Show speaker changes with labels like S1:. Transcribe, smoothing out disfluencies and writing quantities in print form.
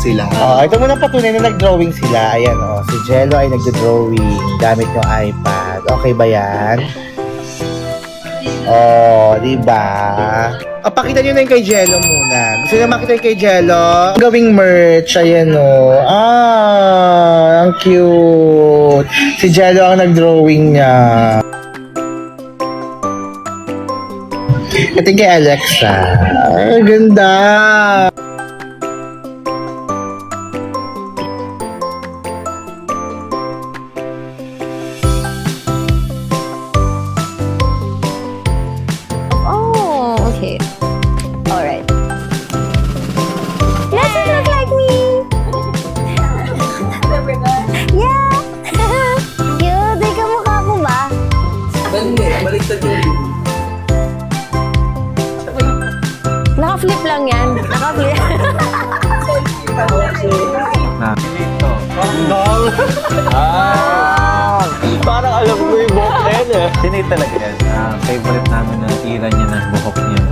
S1: sila.
S2: Ito muna patunay na nag-drawing sila. Ayan, si Jello ay nag-drawing gamit yung iPad. Okay ba yan? Diba? Pakita nyo na yung kay Jello muna. Gusto nyo makita yung kay Jello? Gawing merch. Ayan, ang cute. Si Jello ang nag-drawing niya. Ito yung kay Alexa. Ay, ganda.
S3: Oh, okay. Alright. Does it look like me? Yeah! Cute! Di ka mukha ko ba?
S1: Baliktad yun.
S3: Naka-flip lang yan. Naka-flip.
S4: Dito.
S2: Parang alam ko yung buhok na yan
S4: Tinay talaga yan. Favorite namin na ira niya ng buhok niya.